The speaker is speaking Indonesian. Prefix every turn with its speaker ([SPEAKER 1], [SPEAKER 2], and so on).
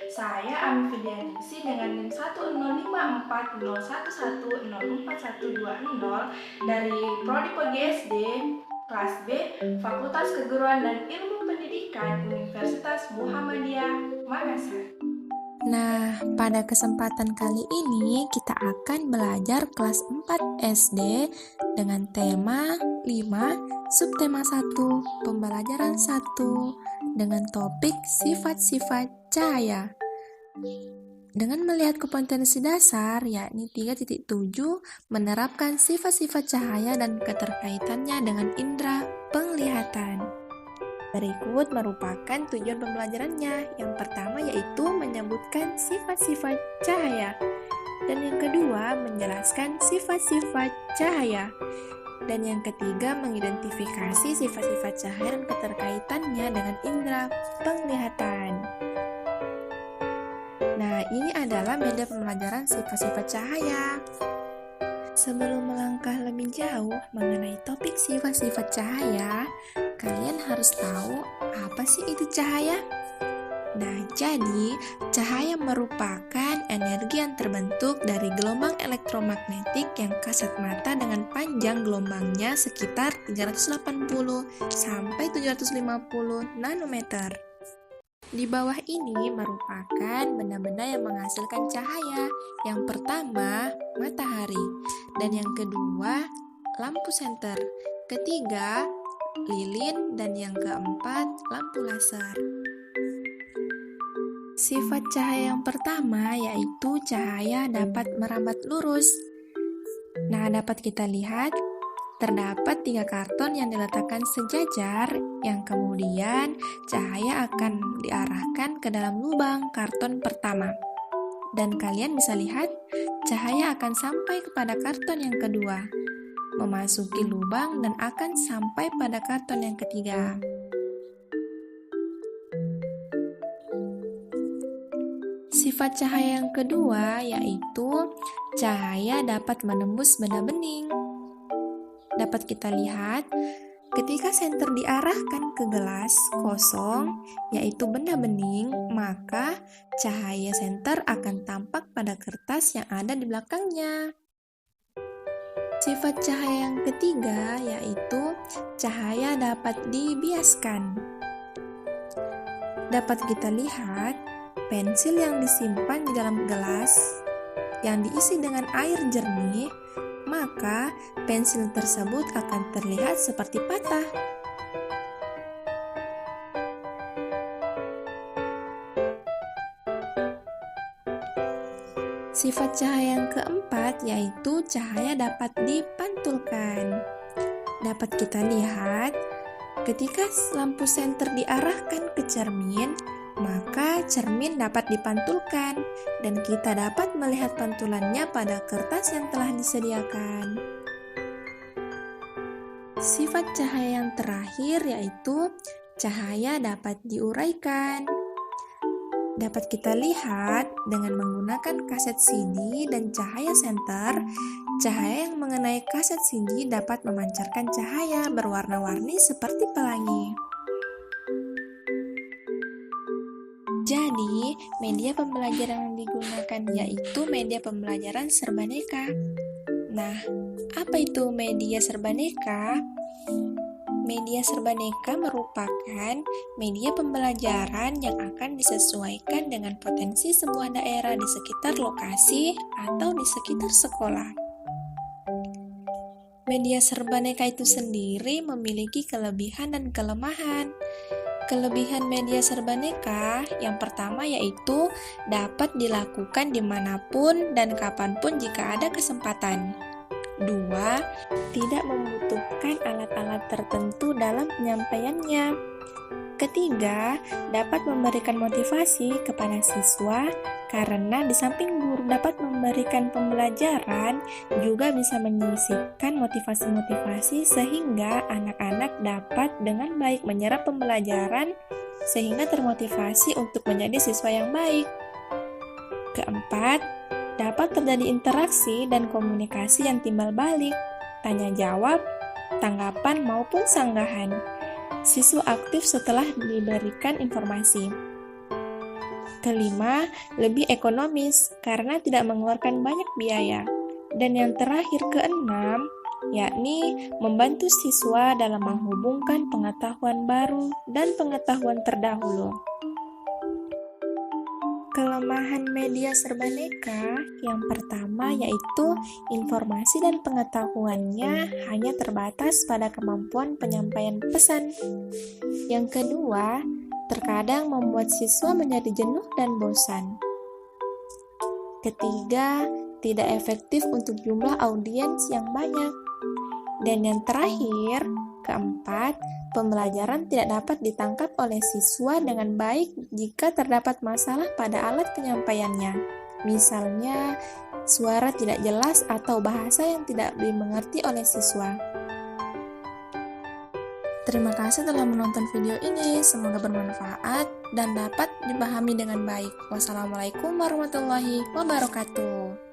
[SPEAKER 1] Saya Ami Fidianingsi dengan NIM 1054011041120 dari Prodi PGSD kelas B Fakultas Keguruan dan Ilmu Pendidikan Universitas Muhammadiyah Makassar.
[SPEAKER 2] Nah, pada kesempatan kali ini kita akan belajar kelas 4 SD dengan tema 5, subtema 1, pembelajaran 1 dengan topik sifat-sifat cahaya. Dengan melihat kompetensi dasar, yakni 3.7, menerapkan sifat-sifat cahaya dan keterkaitannya dengan indera penglihatan. Berikut merupakan tujuan pembelajarannya. Yang pertama yaitu menyebutkan sifat-sifat cahaya. Dan yang kedua menjelaskan sifat-sifat cahaya. Dan yang ketiga mengidentifikasi sifat-sifat cahaya dan keterkaitannya dengan indera penglihatan. Nah, ini adalah media pembelajaran sifat-sifat cahaya. Sebelum melangkah lebih jauh mengenai topik sifat-sifat cahaya, kalian harus tahu apa sih itu cahaya? Nah, jadi cahaya merupakan energi yang terbentuk dari gelombang elektromagnetik yang kasat mata dengan panjang gelombangnya sekitar 380 sampai 750 nanometer. Di bawah ini merupakan benda-benda yang menghasilkan cahaya. Yang pertama, matahari. Dan yang kedua, lampu senter. Ketiga, lilin. Dan yang keempat, lampu laser. Sifat cahaya yang pertama yaitu cahaya dapat merambat lurus. Nah, dapat kita lihat terdapat 3 karton yang diletakkan sejajar, yang kemudian cahaya akan diarahkan ke dalam lubang karton pertama. Dan kalian bisa lihat, cahaya akan sampai kepada karton yang kedua, memasuki lubang dan akan sampai pada karton yang ketiga. Sifat cahaya yang kedua yaitu cahaya dapat menembus benda bening. Dapat kita lihat, ketika senter diarahkan ke gelas kosong, yaitu benda bening, maka cahaya senter akan tampak pada kertas yang ada di belakangnya. Sifat cahaya yang ketiga yaitu cahaya dapat dibiaskan. Dapat kita lihat, pensil yang disimpan di dalam gelas yang diisi dengan air jernih, maka pensil tersebut akan terlihat seperti patah. Sifat cahaya yang keempat yaitu cahaya dapat dipantulkan. Dapat kita lihat, ketika lampu senter diarahkan ke cermin, maka cermin dapat dipantulkan dan kita dapat melihat pantulannya pada kertas yang telah disediakan. Sifat cahaya yang terakhir yaitu cahaya dapat diuraikan. Dapat kita lihat dengan menggunakan kaset CD dan cahaya senter, cahaya yang mengenai kaset CD dapat memancarkan cahaya berwarna-warni seperti pelangi. Jadi, media pembelajaran yang digunakan yaitu media pembelajaran serbaneka. Nah, apa itu media serbaneka? Media serbaneka merupakan media pembelajaran yang akan disesuaikan dengan potensi sebuah daerah di sekitar lokasi atau di sekitar sekolah. Media serbaneka itu sendiri memiliki kelebihan dan kelemahan. Kelebihan media serbaneka yang pertama yaitu dapat dilakukan dimanapun dan kapanpun jika ada kesempatan. 2. Tidak membutuhkan alat-alat tertentu dalam penyampaiannya. Ketiga, dapat memberikan motivasi kepada siswa karena di samping guru dapat memberikan pembelajaran, juga bisa menyisipkan motivasi-motivasi sehingga anak-anak dapat dengan baik menyerap pembelajaran sehingga termotivasi untuk menjadi siswa yang baik. Keempat, dapat terjadi interaksi dan komunikasi yang timbal balik, tanya jawab, tanggapan maupun sanggahan. Siswa aktif setelah diberikan informasi. Kelima, lebih ekonomis karena tidak mengeluarkan banyak biaya. Dan yang terakhir keenam, yakni membantu siswa dalam menghubungkan pengetahuan baru dan pengetahuan terdahulu. Kelemahan media serbaneka yang pertama yaitu informasi dan pengetahuannya hanya terbatas pada kemampuan penyampaian pesan. Yang kedua, terkadang membuat siswa menjadi jenuh dan bosan. Ketiga, tidak efektif untuk jumlah audiens yang banyak. Dan yang terakhir, keempat, pembelajaran tidak dapat ditangkap oleh siswa dengan baik jika terdapat masalah pada alat penyampaiannya. Misalnya, suara tidak jelas atau bahasa yang tidak dimengerti oleh siswa. Terima kasih telah menonton video ini, semoga bermanfaat dan dapat dipahami dengan baik. Wassalamualaikum warahmatullahi wabarakatuh.